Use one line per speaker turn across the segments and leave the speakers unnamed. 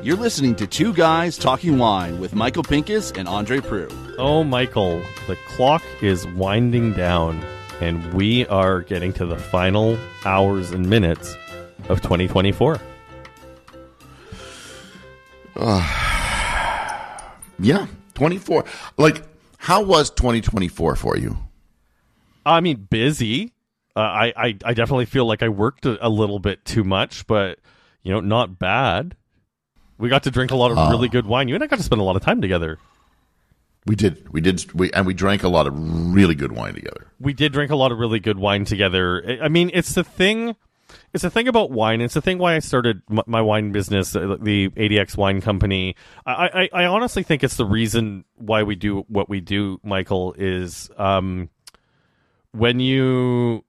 You're listening to Two Guys Talking Wine with Michael Pincus and André Prue.
Oh, Michael, the clock is winding down, and we are getting to the final hours and minutes of 2024.
Yeah, 24. Like, how was 2024 for you?
I mean, busy. I definitely feel like I worked a little bit too much, but, not bad. We got to drink a lot of really good wine. You and I got to spend a lot of time together.
We did. And we drank a lot of really good wine together.
We did drink a lot of really good wine together. I mean, it's the thing about wine. It's the thing why I started my wine business, the ADX Wine Company. I honestly think it's the reason why we do what we do, Michael, is when you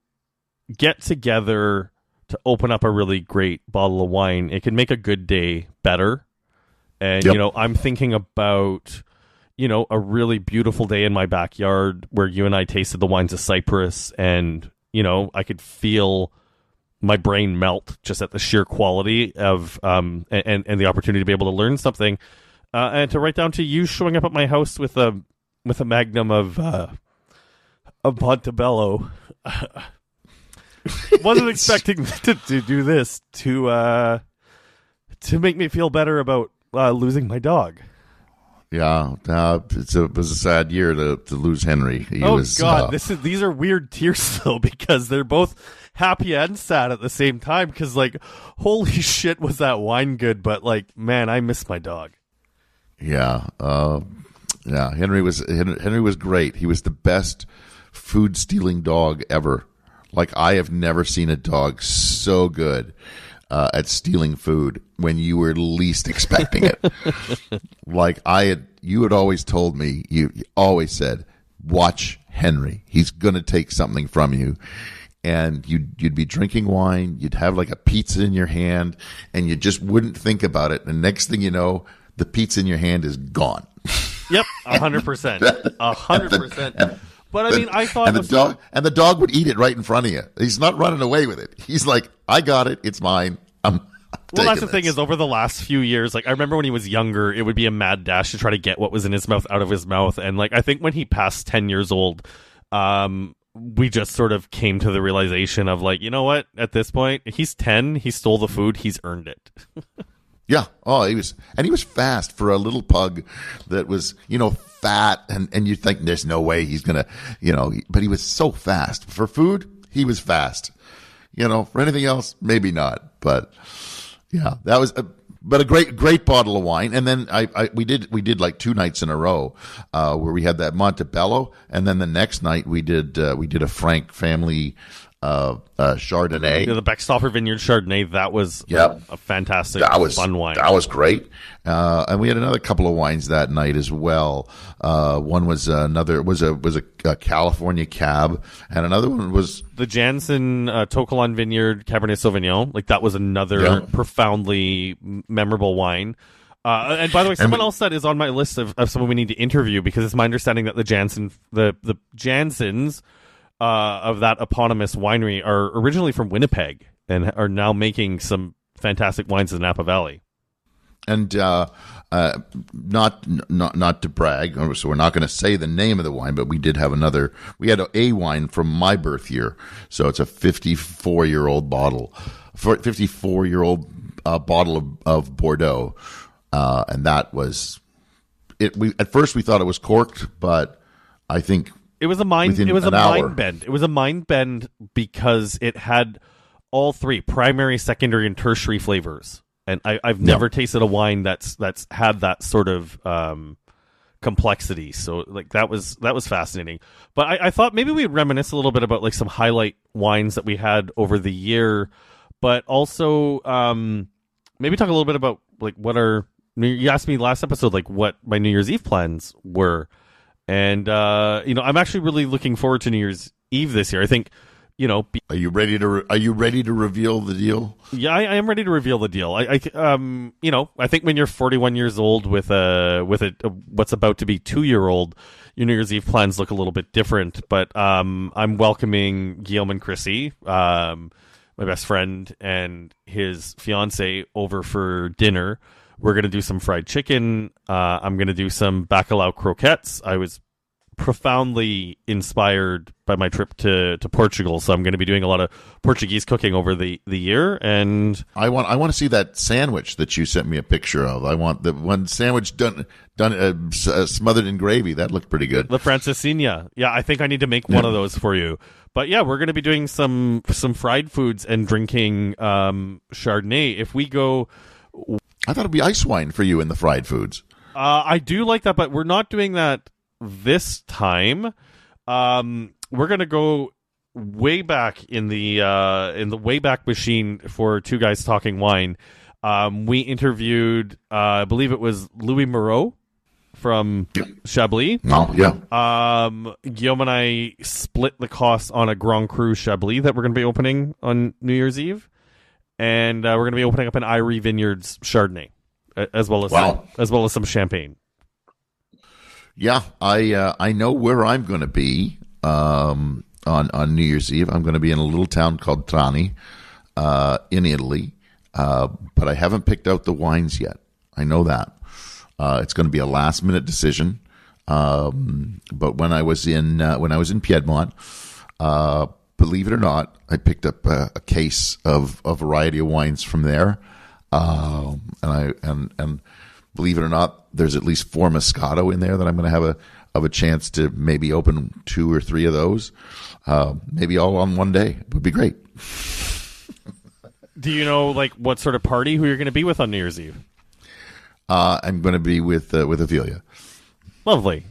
get together to open up a really great bottle of wine, it can make a good day better. And,
Yep.
I'm thinking about, a really beautiful day in my backyard where you and I tasted the wines of Cyprus, and, I could feel my brain melt just at the sheer quality of, and the opportunity to be able to learn something. And to write down to you showing up at my house with a magnum of Montebello. Wasn't expecting to do this to make me feel better about losing my dog.
Yeah, it was a sad year to lose Henry.
These are weird tears though, because they're both happy and sad at the same time. Because holy shit, was that wine good? But man, I miss my dog.
Yeah, Henry was great. He was the best food stealing dog ever. I have never seen a dog so good at stealing food when you were least expecting it. You had always told me, you always said, watch Henry. He's going to take something from you. And you'd be drinking wine. You'd have a pizza in your hand, and you just wouldn't think about it. And next thing you know, the pizza in your hand is gone.
Yep, 100%. 100%. But I mean, I thought
the dog would eat it right in front of you. He's not running away with it. He's like, I got it. It's mine. Well,
that's the thing is, over the last few years, I remember when he was younger, it would be a mad dash to try to get what was in his mouth out of his mouth. And I think when he passed 10 years old, we just sort of came to the realization of you know what? At this point, he's 10. He stole the food. He's earned it.
Yeah. Oh, he was fast for a little pug that was, fat, and you think there's no way he's gonna, but he was so fast for food. He was fast, for anything else, maybe not, but yeah, that was a great bottle of wine. And then we did 2 nights in a row, where we had that Montebello. And then the next night we did a Frank family, Chardonnay.
The Beckstoffer Vineyard Chardonnay, that was a fantastic, fun wine.
That was great. And we had another couple of wines that night as well. One was a California Cab, and another one was
the Janssen Tocolon Vineyard Cabernet Sauvignon. That was another profoundly memorable wine. And by the way, someone else that is on my list of someone we need to interview, because it's my understanding that the Janssens of that eponymous winery are originally from Winnipeg and are now making some fantastic wines in the Napa Valley.
And not to brag, so we're not going to say the name of the wine, but we did have we had a wine from my birth year. So it's a 54-year-old bottle, 54-year-old bottle of Bordeaux. And that was it. At first we thought it was corked, but I think
it was a mind bend. It was a mind bend because it had all three primary, secondary, and tertiary flavors. And I've never tasted a wine that's had that sort of complexity. So that was fascinating. But I thought maybe we'd reminisce a little bit about some highlight wines that we had over the year, but also maybe talk a little bit about you asked me last episode what my New Year's Eve plans were. And I'm actually really looking forward to New Year's Eve this year. I think,
Are you ready to reveal the deal?
Yeah, I am ready to reveal the deal. I think when you're 41 years old with a what's about to be 2-year-old, your New Year's Eve plans look a little bit different. But I'm welcoming Guillaume and Chrissy, my best friend, and his fiance over for dinner. We're going to do some fried chicken. I'm going to do some bacalhau croquettes. I was profoundly inspired by my trip to Portugal, so I'm going to be doing a lot of Portuguese cooking over the year. And
I want to see that sandwich that you sent me a picture of. I want the one sandwich done smothered in gravy. That looked pretty good.
The Francesinha. Yeah, I think I need to make one of those for you. But yeah, we're going to be doing some fried foods and drinking Chardonnay. If we go,
I thought it'd be ice wine for you in the fried foods.
I do like that, but we're not doing that this time. We're gonna go way back in the Wayback Machine for Two Guys Talking Wine. We interviewed, I believe it was Louis Moreau from Chablis.
Oh, yeah.
Guillaume and I split the costs on a Grand Cru Chablis that we're going to be opening on New Year's Eve, and we're going to be opening up an Irie Vineyards Chardonnay, as well as some champagne.
Yeah, I know where I'm going to be on New Year's Eve. I'm going to be in a little town called Trani in Italy, but I haven't picked out the wines yet. I know that. It's going to be a last minute decision. But when I was in Piedmont, believe it or not, I picked up a case of a variety of wines from there, and believe it or not, there's at least 4 Moscato in there that I'm going to have a chance to maybe open 2 or 3 of those, maybe all on one day. It would be great.
Do you know like what sort of party who you're going to be with on New Year's Eve?
I'm going to be with Ophelia.
Lovely.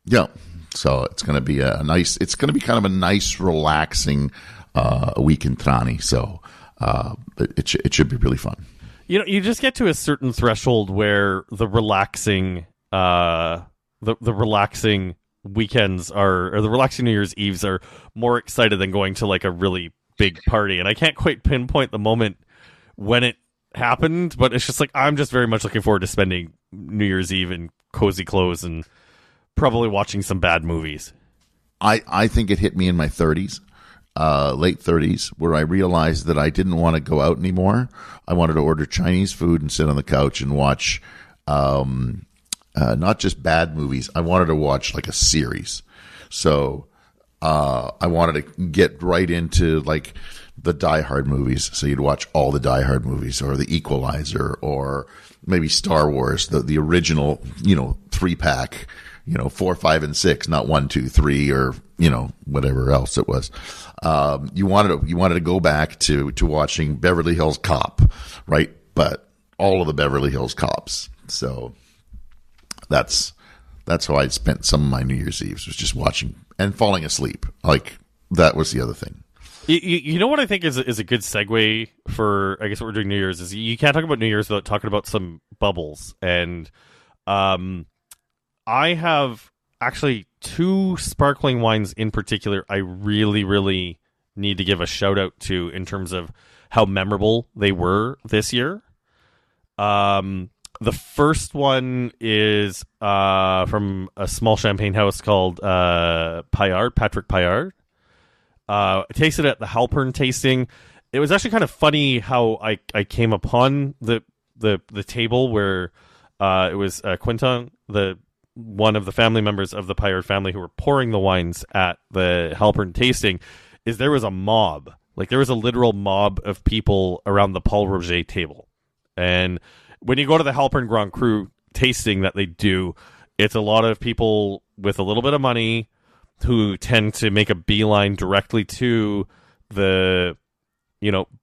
Yeah. So it's going to be it's going to be kind of a nice, relaxing week in Trani. So it should be really fun.
You know, you just get to a certain threshold where the relaxing, the relaxing weekends or the relaxing New Year's Eves are more excited than going to like a really big party. And I can't quite pinpoint the moment when it happened, but it's just like I'm just very much looking forward to spending New Year's Eve in cozy clothes and probably watching some bad movies.
I think it hit me in my 30s. Late 30s, where I realized that I didn't want to go out anymore. I wanted to order Chinese food and sit on the couch and watch not just bad movies. I wanted to watch like a series. So I wanted to get right into like the Die Hard movies. So you'd watch all the Die Hard movies, or The Equalizer, or maybe Star Wars, the original, 3-pack, 4, 5, and 6, not 1, 2, 3, or whatever else it was. You wanted to go back to watching Beverly Hills Cop, right? But all of the Beverly Hills Cops. So that's how I spent some of my New Year's Eves, was just watching and falling asleep. Like that was the other thing.
You know what I think is a good segue for, I guess, what we're doing New Year's is you can't talk about New Year's without talking about some bubbles. And I have actually 2 sparkling wines in particular I really, really need to give a shout out to in terms of how memorable they were this year. The first one is from a small champagne house called Patrick Paillard. I tasted it at the Halpern tasting. It was actually kind of funny how I came upon the table where it was Quentin, one of the family members of the Paillard family who were pouring the wines at the Halpern tasting. Is there was a mob, like there was a literal mob of people around the Paul Roger table. And when you go to the Halpern Grand Cru tasting that they do, it's a lot of people with a little bit of money who tend to make a beeline directly to the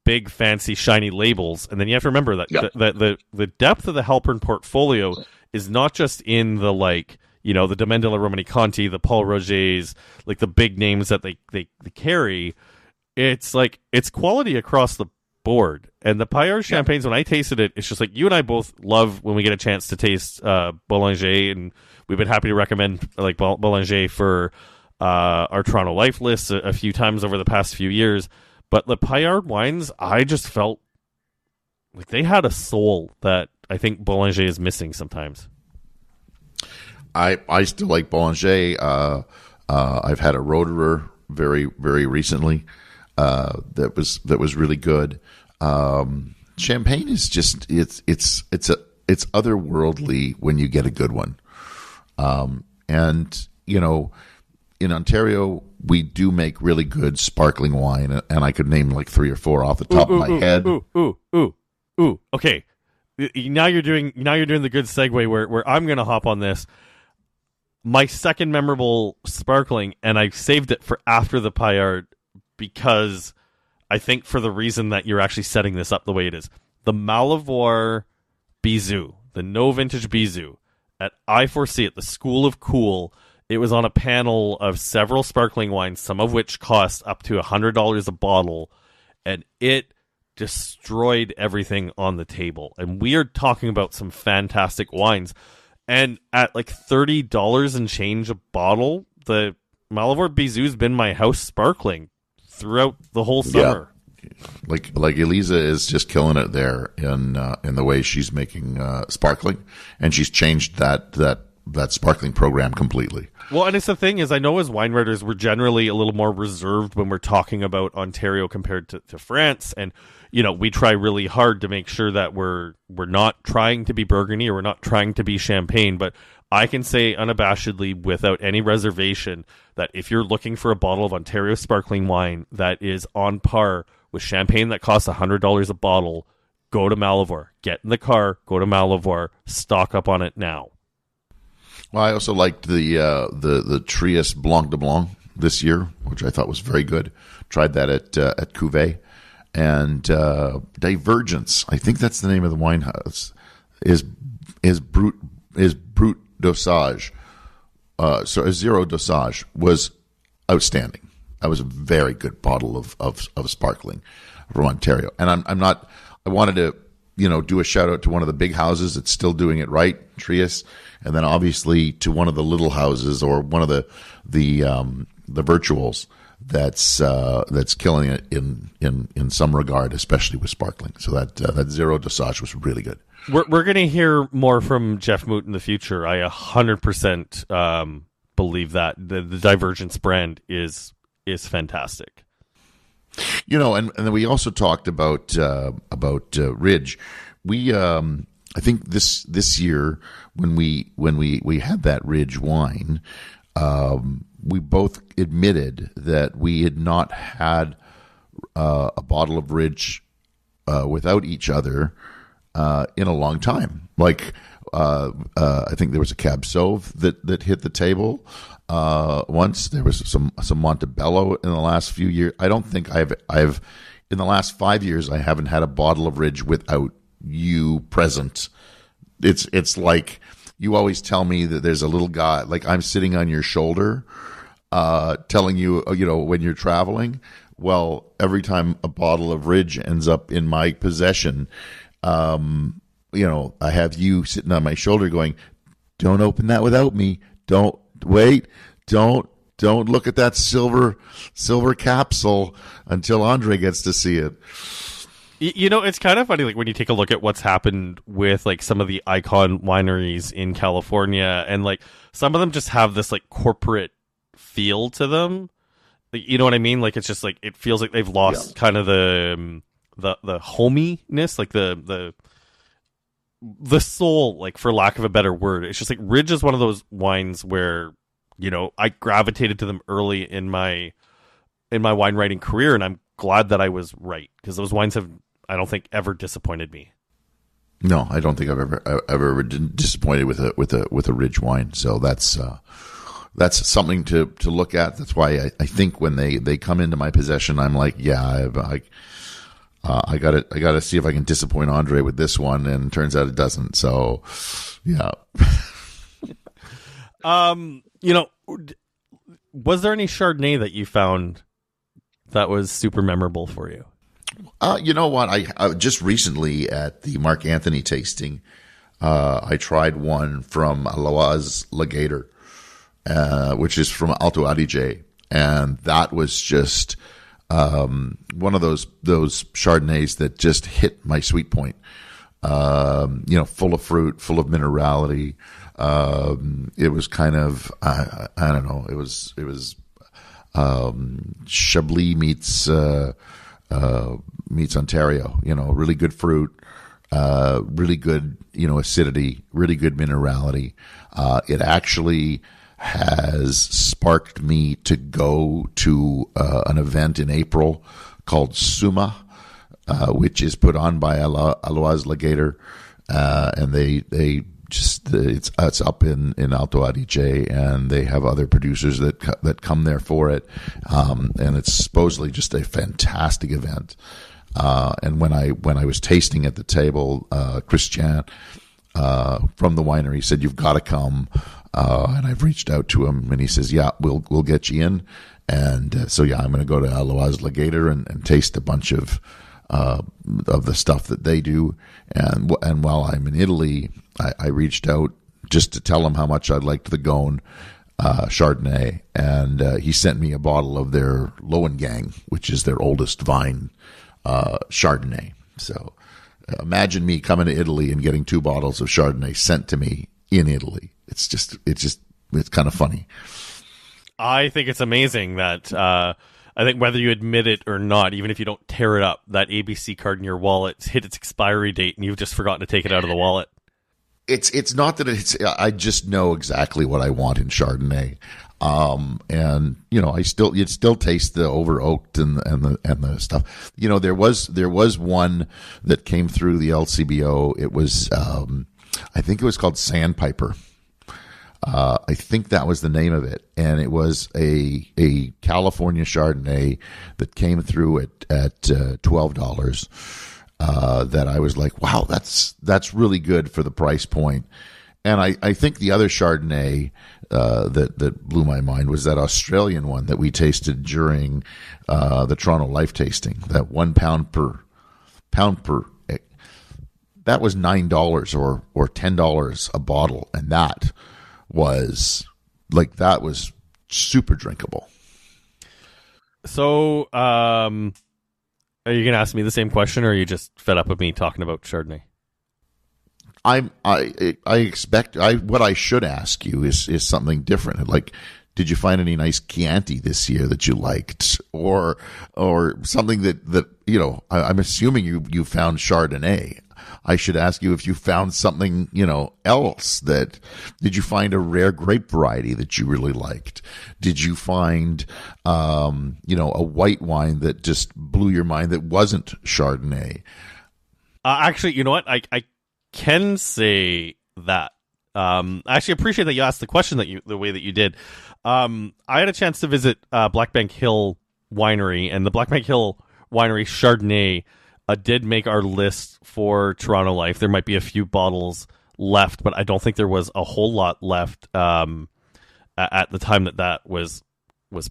big fancy shiny labels. And then you have to remember that the depth of the Halpern portfolio is not just in the the Domaine de la Romanée-Conti, the Paul Rogers, like the big names that they carry. It's like it's quality across the board. And the Paillard champagnes, when I tasted it, it's just like you and I both love when we get a chance to taste Boulanger, and we've been happy to recommend like Boulanger for our Toronto Life list a few times over the past few years. But the Paillard wines, I just felt like they had a soul that I think Boulanger is missing sometimes.
I still like Bollinger. I've had a Roederer very, very recently. That was really good. Champagne is just it's otherworldly when you get a good one. And in Ontario we do make really good sparkling wine, and I could name like 3 or 4 off the top of my head.
Okay, now you're doing the good segue where I'm going to hop on this. My second memorable sparkling, and I saved it for after the Paillard because I think for the reason that you're actually setting this up the way it is. The Malivoire Bizou, the no vintage Bizou at I4C at the School of Cool. It was on a panel of several sparkling wines, some of which cost up to $100 a bottle, and it destroyed everything on the table. And we are talking about some fantastic wines. And at like $30 and change a bottle, the Malivoire Bizou's been my house sparkling throughout the whole summer.
Yeah. Like Elisa is just killing it there in the way she's making sparkling, and she's changed that sparkling program completely.
Well, and it's the thing is, I know as wine writers, we're generally a little more reserved when we're talking about Ontario compared to France, and we try really hard to make sure that we're not trying to be Burgundy or we're not trying to be Champagne. But I can say unabashedly, without any reservation, that if you're looking for a bottle of Ontario sparkling wine that is on par with Champagne that costs $100 a bottle, go to Malivoire. Get in the car, go to Malivoire, stock up on it now.
Well, I also liked the Trius Blanc de Blanc this year, which I thought was very good. Tried that at Cuvée. And Divergence, I think that's the name of the wine house, is Brut Dosage. So a zero dosage was outstanding. That was a very good bottle of sparkling from Ontario. And I wanted to do a shout out to one of the big houses that's still doing it right, Trius, and then obviously to one of the little houses or one of the virtuals that's killing it in some regard, especially with sparkling. So that zero dosage was really good.
We're going to hear more from Jeff Moot in the future. I 100% believe that the Divergence brand is fantastic.
And then we also talked about Ridge. We I think this year when we had that Ridge wine, we both admitted that we had not had a bottle of Ridge without each other in a long time. Like I think there was a Cab Sauv that hit the table once. There was some Montebello in the last few years. I don't think I've in the last 5 years I haven't had a bottle of Ridge without you present. It's like you always tell me that there's a little guy, like I'm sitting on your shoulder, telling you, when you're traveling. Well, every time a bottle of Ridge ends up in my possession, I have you sitting on my shoulder going, don't open that without me. Don't wait. Don't look at that silver capsule until André gets to see it.
It's kind of funny, like when you take a look at what's happened with like some of the icon wineries in California, and like some of them just have this like corporate feel to them. Like, you know what I mean? Like it's just like it feels like they've lost kind of the hominess, like the soul, like for lack of a better word. It's just like Ridge is one of those wines where I gravitated to them early in my wine writing career, and I'm glad that I was right, because those wines have, I don't think, ever disappointed me.
No, I don't think I've ever been disappointed with a Ridge wine. So that's something to look at. That's why I think when they come into my possession, I'm like, yeah, I got to see if I can disappoint André with this one, and it turns out it doesn't. So, yeah.
Was there any Chardonnay that you found that was super memorable for you?
You know what? I just recently at the Mark Anthony tasting, I tried one from Aloise Legator, which is from Alto Adige, and that was just one of those Chardonnays that just hit my sweet point. full of fruit, full of minerality. It was kind of, I don't know. It was Chablis meets Ontario. Really good fruit, really good, acidity, really good minerality. It actually has sparked me to go to an event in April called SUMA, which is put on by Alois Legator, and they just it's up in Alto Adige, and they have other producers that come there for it, and it's supposedly just a fantastic event. And when I was tasting at the table, Christian from the winery said, "You've got to come," and I've reached out to him, and he says, "Yeah, we'll get you in." And so I'm going to go to Alois Legator and taste a bunch of the stuff that they do. And while I'm in Italy, I reached out just to tell him how much I liked the Gaune Chardonnay, and he sent me a bottle of their Lowengang, which is their oldest vine Chardonnay. So imagine me coming to Italy and getting 2 bottles of Chardonnay sent to me in Italy. It's kind of funny.
I think it's amazing that I think whether you admit it or not, even if you don't tear it up, that ABC card in your wallet hit its expiry date and you've just forgotten to take it out of the wallet.
It's not that I just know exactly what I want in Chardonnay. And you'd still taste the over oaked and the stuff. There was one that came through the LCBO. It was, I think it was called Sandpiper. I think that was the name of it, and it was a California Chardonnay that came through at $12. That I was like, wow, that's really good for the price point. And I think the other Chardonnay that blew my mind was that Australian one that we tasted during the Toronto Life Tasting. That £1 per that was $9 or $10 a bottle, and that was super drinkable.
So, are you going to ask me the same question, or are you just fed up with me talking about Chardonnay?
I expect what I should ask you is something different. Like, did you find any nice Chianti this year that you liked, or something that I'm assuming you found Chardonnay. I should ask you if you found something, else did you find a rare grape variety that you really liked? Did you find, a white wine that just blew your mind that wasn't Chardonnay?
Actually, you know what? I can say that. I actually appreciate that you asked the question the way that you did. I had a chance to visit Blackbank Hill Winery, and the Blackbank Hill Winery Chardonnay did make our list for Toronto Life. There might be a few bottles left, but I don't think there was a whole lot left at the time that was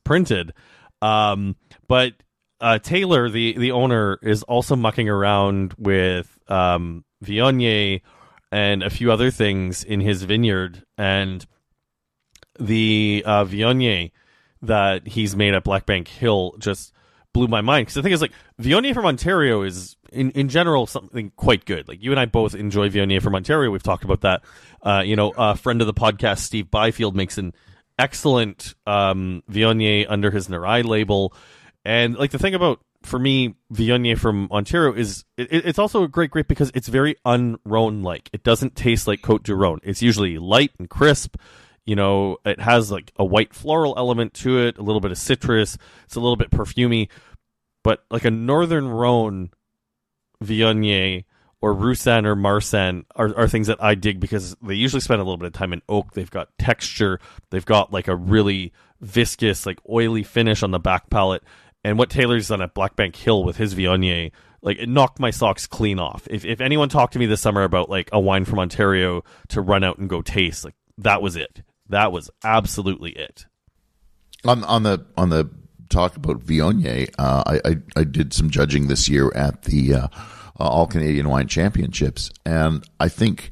printed. But Taylor, the owner, is also mucking around with Viognier and a few other things in his vineyard, and the Viognier that he's made at Blackbank Hill just blew my mind, because the thing is, like, Viognier from Ontario is in general something quite good. Like, you and I both enjoy Viognier from Ontario. We've talked about that. A friend of the podcast, Steve Byfield, makes an excellent Viognier under his Narai label. And like, the thing about, for me, Viognier from Ontario is it's also a great grape because it's very un-Rhone-like. It doesn't taste like Côte du Rhône. It's usually light and crisp. It has like a white floral element to it, a little bit of citrus. It's a little bit perfumey, but like a Northern Rhone Viognier or Roussanne or Marsanne are things that I dig because they usually spend a little bit of time in oak. They've got texture. They've got like a really viscous, like oily finish on the back palate. And what Taylor's done at Blackbank Hill with his Viognier, like, it knocked my socks clean off. If anyone talked to me this summer about like a wine from Ontario to run out and go taste, like, that was it. That was absolutely it.
On the talk about Viognier, I did some judging this year at the All Canadian Wine Championships, and I think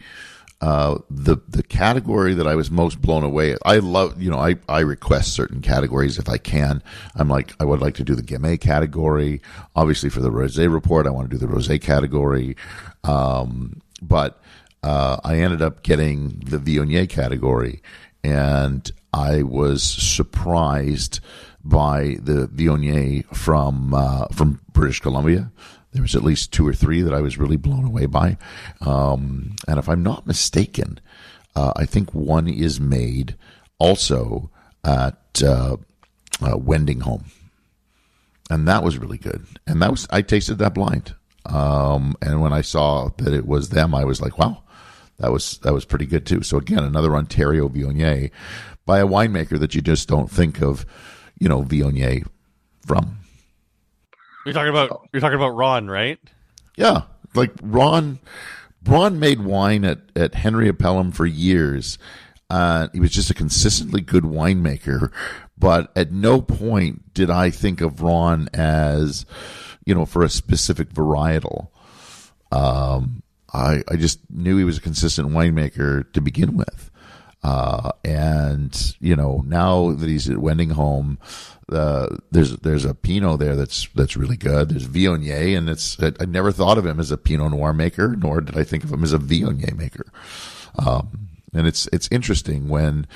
the category that I was most blown away. I love, I request certain categories if I can. I would like to do the Gamay category. Obviously, for the Rosé report, I want to do the Rosé category. but I ended up getting the Viognier category, and I was surprised by the Viognier from British Columbia. There was at least 2 or 3 that I was really blown away by. And if I'm not mistaken, I think one is made also at Wending-Home. And that was really good. And I tasted that blind. And when I saw that it was them, I was like, wow, that was pretty good too. So again, another Ontario Viognier by a winemaker that you just don't think of, Viognier from.
You're talking about Ron, right?
Yeah, like Ron made wine at Henry Appellum for years. He was just a consistently good winemaker, but at no point did I think of Ron as, for a specific varietal. I just knew he was a consistent winemaker to begin with. And now that he's at Wending-Home, there's a Pinot there that's really good. There's Viognier, and I never thought of him as a Pinot Noir maker, nor did I think of him as a Viognier maker. And it's interesting when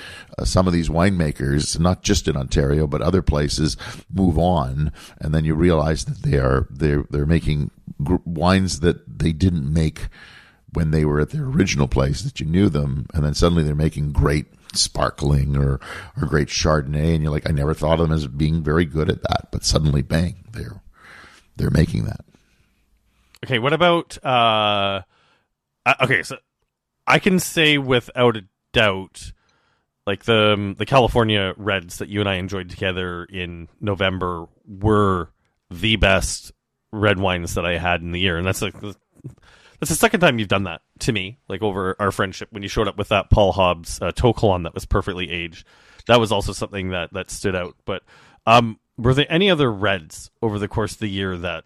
some of these winemakers, not just in Ontario but other places, move on, and then you realize that they're making wines that they didn't make when they were at their original place, that you knew them, and then suddenly they're making great sparkling or great Chardonnay, and you're like, I never thought of them as being very good at that, but suddenly, bang, they're making that.
Okay, what about okay, so I can say without a doubt, like the California Reds that you and I enjoyed together in November were the best red wines that I had in the year, and that's the second time you've done that to me, like over our friendship, when you showed up with that Paul Hobbs To Kalon that was perfectly aged. That was also something that stood out. But were there any other reds over the course of the year that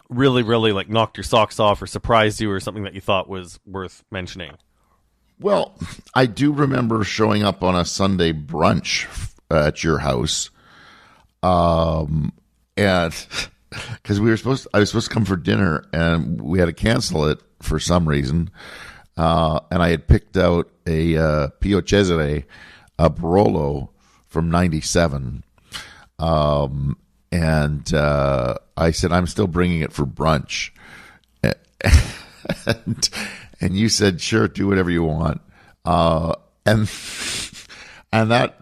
really, really like knocked your socks off or surprised you, or something that you thought was worth mentioning?
Well, I do remember showing up on a Sunday brunch at your house, and because I was supposed to come for dinner, and we had to cancel it for some reason. And I had picked out a Pio Cesare, a Barolo from '97. And I said, I'm still bringing it for brunch. And you said, sure, do whatever you want. And that,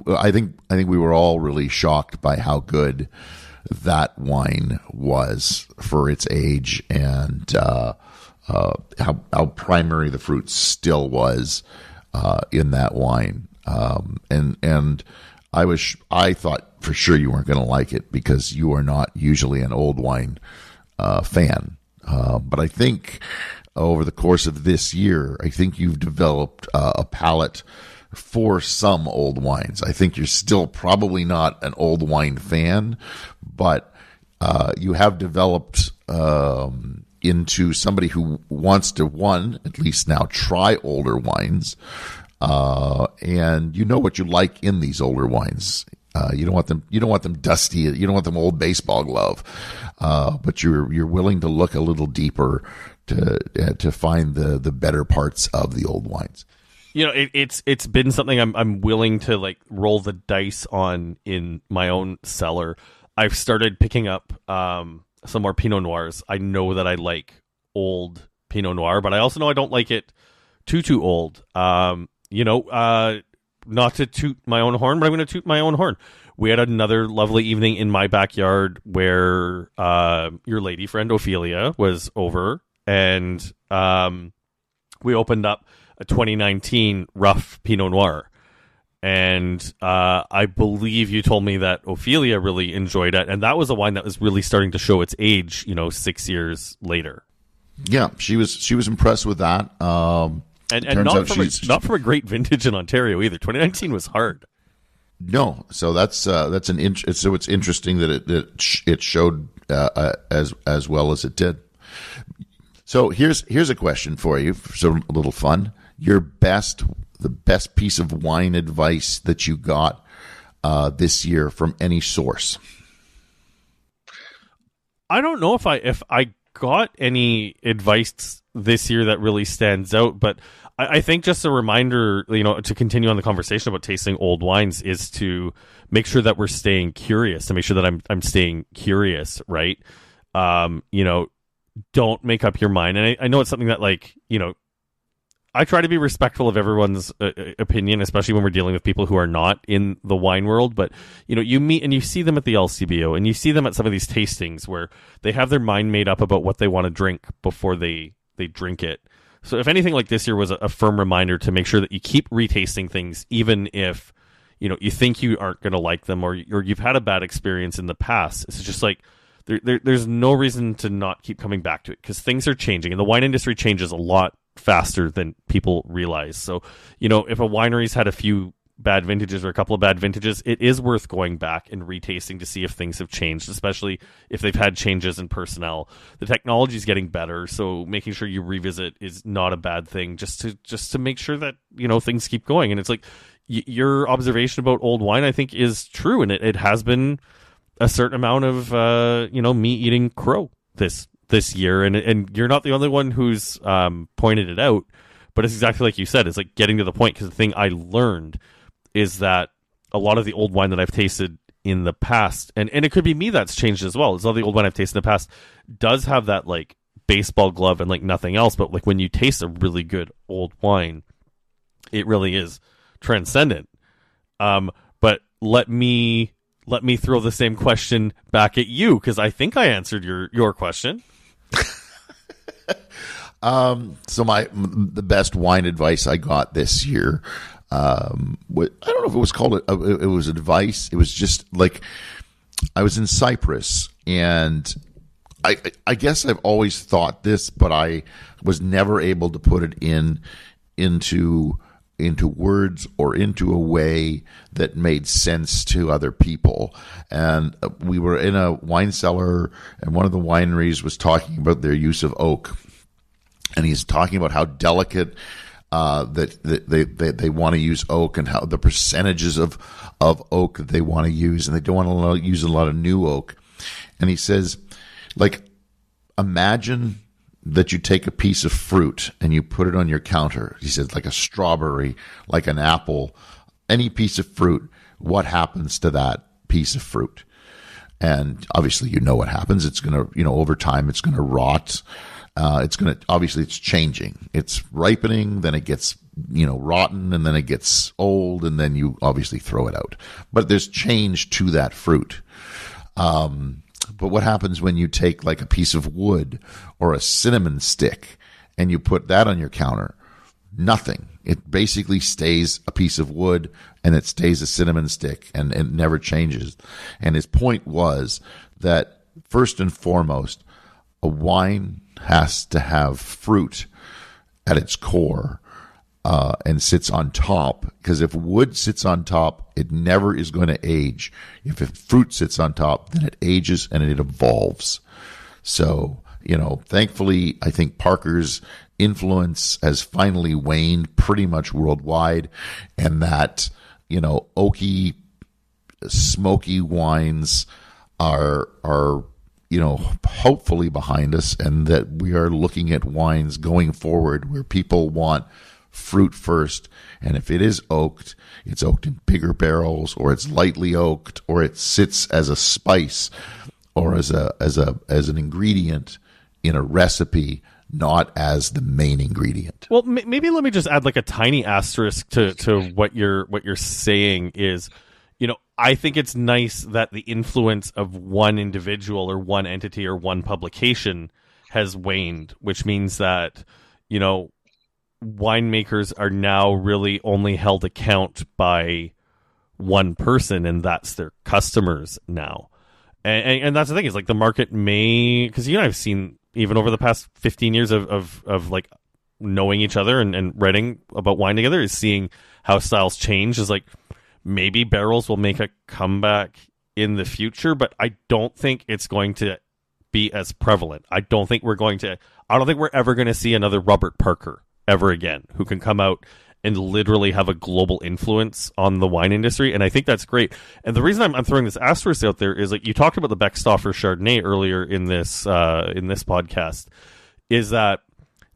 I think we were all really shocked by how good that wine was for its age, and how primary the fruit still was in that wine. And I thought for sure you weren't going to like it, because you are not usually an old wine fan. But I think over the course of this year, I think you've developed a palate for some old wines. I think you're still probably not an old wine fan, but you have developed into somebody who wants to, at least now, try older wines. And you know what you like in these older wines. You don't want them dusty. You don't want them old baseball glove. But you're willing to look a little deeper to find the better parts of the old wines.
It's been something I'm willing to like roll the dice on in my own cellar. I've started picking up some more Pinot Noirs. I know that I like old Pinot Noir, but I also know I don't like it too old. Not to toot my own horn, but I'm going to toot my own horn. We had another lovely evening in my backyard where your lady friend Ophelia was over, and we opened up a 2019 rough Pinot Noir. And I believe you told me that Ophelia really enjoyed it, and that was a wine that was really starting to show its age, 6 years later.
Yeah, she was impressed with that.
And not from a great vintage in Ontario either. 2019 was hard.
No, so so it's interesting that it showed as well as it did. So here's a question for you, so a little fun. The best piece of wine advice that you got this year from any source?
I don't know if I got any advice this year that really stands out, but I think just a reminder, to continue on the conversation about tasting old wines is to make sure that we're staying curious, to make sure that I'm staying curious, right? Don't make up your mind. And I know it's something that I try to be respectful of everyone's opinion, especially when we're dealing with people who are not in the wine world. But, you meet and you see them at the LCBO and you see them at some of these tastings where they have their mind made up about what they want to drink before they drink it. So if anything like this year was a firm reminder to make sure that you keep retasting things, even if, you think you aren't going to like them or you've had a bad experience in the past. It's just like, there's no reason to not keep coming back to it because things are changing and the wine industry changes a lot faster than people realize. So, if a winery's had a few bad vintages or a couple of bad vintages, it is worth going back and retasting to see if things have changed, especially if they've had changes in personnel. The technology is getting better, so making sure you revisit is not a bad thing just to make sure that, things keep going. And it's like your observation about old wine, I think, is true, and it has been a certain amount of me eating crow this year, and you're not the only one who's pointed it out, but it's exactly like you said. It's like getting to the point, because the thing I learned is that a lot of the old wine that I've tasted in the past, and it could be me that's changed as well, is all the old wine I've tasted in the past does have that like baseball glove and like nothing else, but like when you taste a really good old wine, it really is transcendent. But let me throw the same question back at you, because I think I answered your question.
So the best wine advice I got this year, I don't know if it was called it was advice. It was just like, I was in Cyprus, and I guess I've always thought this, but I was never able to put it into words or into a way that made sense to other people. And we were in a wine cellar, and one of the wineries was talking about their use of oak. And he's talking about how delicate that they want to use oak, and how the percentages of oak that they want to use, and they don't want to use a lot of new oak. And he says, like, imagine that you take a piece of fruit and you put it on your counter. He said, like a strawberry, like an apple, any piece of fruit. What happens to that piece of fruit? And obviously, what happens. It's going to, over time, it's going to rot. It's changing. It's ripening, then it gets, rotten, and then it gets old, and then you obviously throw it out. But there's change to that fruit. But what happens when you take like a piece of wood or a cinnamon stick and you put that on your counter? Nothing. It basically stays a piece of wood, and it stays a cinnamon stick, and it never changes. And his point was that, first and foremost, a wine has to have fruit at its core and sits on top, because if wood sits on top, it never is going to age. If fruit sits on top, then it ages and it evolves. So, thankfully, I think Parker's influence has finally waned pretty much worldwide, and that, oaky, smoky wines are hopefully behind us, and that we are looking at wines going forward where people want fruit first. And if it is oaked, it's oaked in bigger barrels, or it's lightly oaked, or it sits as a spice or as an ingredient in a recipe, not as the main ingredient.
Well, maybe let me just add like a tiny asterisk to what you're saying is, I think it's nice that the influence of one individual or one entity or one publication has waned, which means that, winemakers are now really only held account by one person, and that's their customers now. And that's the thing, is like the market may, because I've seen even over the past 15 years of like knowing each other and writing about wine together, is seeing how styles change. Is like, maybe barrels will make a comeback in the future, but I don't think it's going to be as prevalent. I don't think we're ever going to see another Robert Parker ever again, who can come out and literally have a global influence on the wine industry. And I think that's great. And the reason I'm throwing this asterisk out there is, like, you talked about the Beckstoffer Chardonnay earlier in this podcast, is that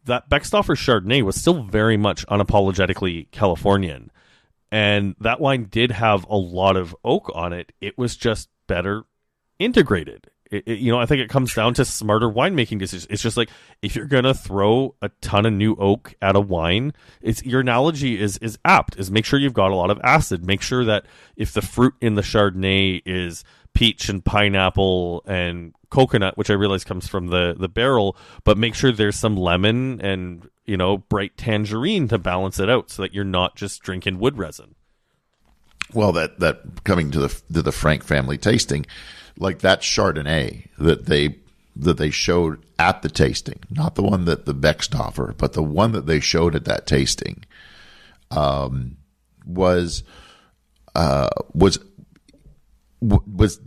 Beckstoffer Chardonnay was still very much unapologetically Californian. And that wine did have a lot of oak on it. It was just better integrated. I think it comes down to smarter winemaking decisions. It's just like, if you're going to throw a ton of new oak at a wine, your analogy is apt, is make sure you've got a lot of acid. Make sure that if the fruit in the Chardonnay is peach and pineapple and coconut, which I realize comes from the barrel, but make sure there's some lemon and, bright tangerine to balance it out so that you're not just drinking wood resin.
Well, that coming to the Frank family tasting, like that Chardonnay that they showed at the tasting, not the one that the Beckstoffer, but the one that they showed at that tasting, was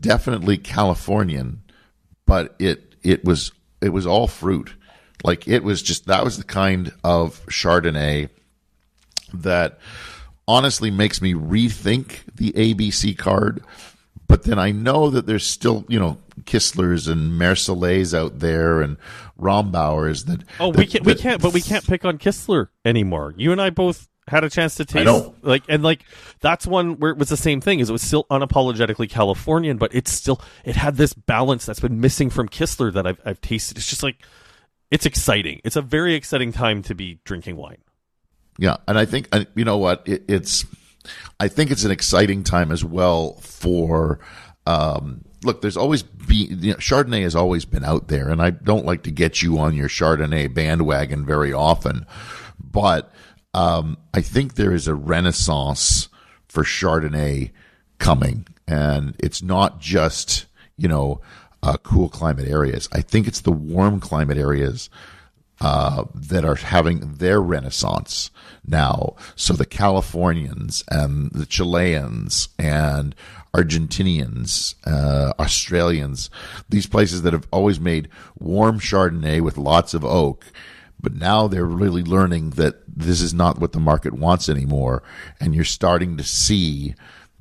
definitely Californian, but it was all fruit. Like, it was just, that was the kind of Chardonnay that honestly makes me rethink the ABC card. But then I know that there's still, Kisslers and Mercellays out there and Rombauers that. Oh,
we can't pick on Kistler anymore. You and I both had a chance to taste, that's one where it was the same thing. Is it was still unapologetically Californian, but it had this balance that's been missing from Kistler that I've tasted. It's just like, it's exciting. It's a very exciting time to be drinking wine.
Yeah, and I think, you know what, I think it's an exciting time as well for, look, there's always been, Chardonnay has always been out there, and I don't like to get you on your Chardonnay bandwagon very often, but I think there is a renaissance for Chardonnay coming, and it's not just, cool climate areas. I think it's the warm climate areas that are having their renaissance now. So the Californians and the Chileans and Argentinians, Australians, these places that have always made warm Chardonnay with lots of oak, but now they're really learning that this is not what the market wants anymore. And you're starting to see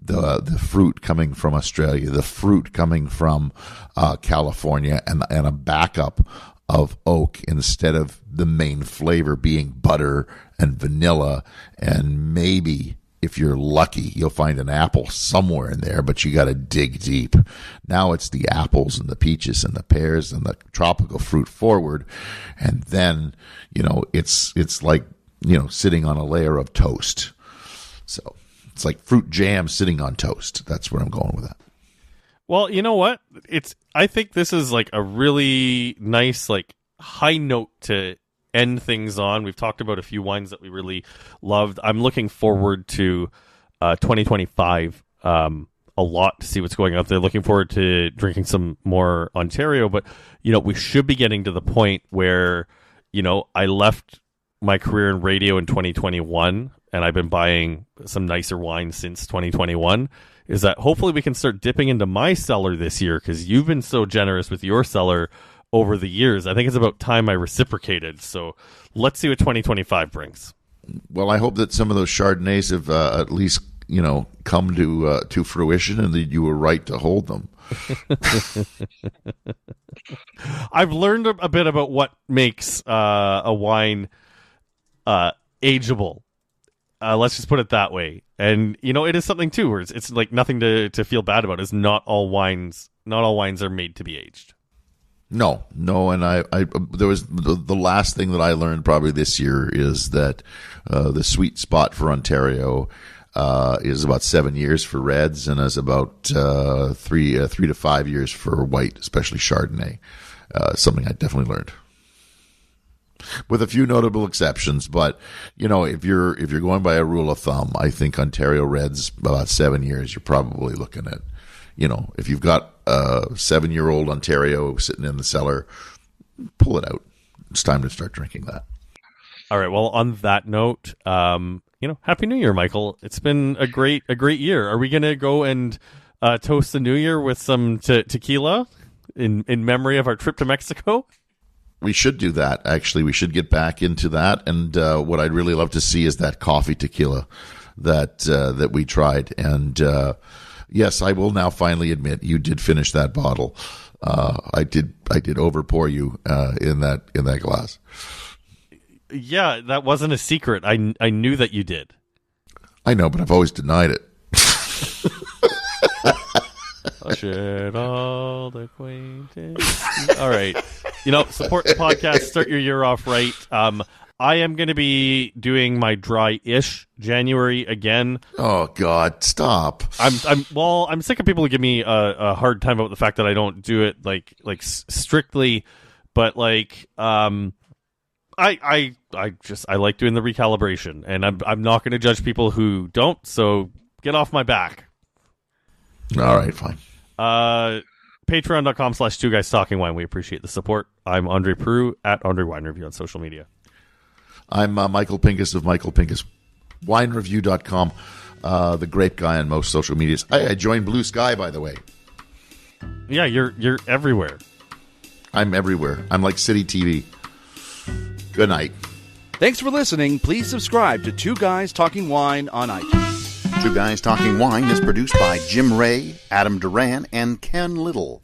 the fruit coming from Australia, the fruit coming from California, and a backup of oak instead of the main flavor being butter and vanilla, and maybe, if you're lucky, you'll find an apple somewhere in there, but you got to dig deep. Now it's the apples and the peaches and the pears and the tropical fruit forward, and then it's like sitting on a layer of toast. So it's like fruit jam sitting on toast. That's where I'm going with that.
Well, you know what? I think this is like a really nice, like, high note to end things on. We've talked about a few wines that we really loved. I'm looking forward to 2025 a lot to see what's going out there. Looking forward to drinking some more Ontario, but we should be getting to the point where I left my career in radio in 2021, and I've been buying some nicer wines since 2021. Is that hopefully we can start dipping into my cellar this year, because you've been so generous with your cellar over the years. I think it's about time I reciprocated. So let's see what 2025 brings.
Well, I hope that some of those Chardonnays have at least come to fruition, and that you were right to hold them.
I've learned a bit about what makes a wine ageable. Let's just put it that way. And it is something too, where it's like nothing to feel bad about. Is not all wines are made to be aged.
No, and I there was the last thing that I learned probably this year is that the sweet spot for Ontario is about 7 years for reds, and is about 3 to 5 years for white, especially Chardonnay. Something I definitely learned, with a few notable exceptions. But if you're going by a rule of thumb, I think Ontario reds about 7 years. You're probably looking at, if you've got a 7-year-old Ontario sitting in the cellar, pull it out. It's time to start drinking that.
All right. Well, on that note, Happy New Year, Michael. It's been a great year. Are we going to go and toast the New Year with some tequila in memory of our trip to Mexico?
We should do that. Actually, we should get back into that. And what I'd really love to see is that coffee tequila that we tried. And yes, I will now finally admit you did finish that bottle. I did overpour you in that glass.
Yeah, that wasn't a secret. I knew that you did.
I know, but I've always denied it.
Shared old acquaintance. All right. Support the podcast. Start your year off right. I am going to be doing my dry-ish January again.
Oh God, stop!
I'm sick of people who give me a hard time about the fact that I don't do it like strictly, but like I like doing the recalibration, and I'm not going to judge people who don't. So get off my back.
All right, fine.
Patreon.com/Two Guys Talking Wine. We appreciate the support. I'm Andre Peru at Andre Wine Review on social media.
I'm Michael Pincus of Michael Pincus WineReview.com, the great guy on most social medias. I joined Blue Sky, by the way.
Yeah, you're everywhere.
I'm everywhere. I'm like City TV. Good night.
Thanks for listening. Please subscribe to Two Guys Talking Wine on iTunes.
Two Guys Talking Wine is produced by Jim Ray, Adam Duran, and Ken Little.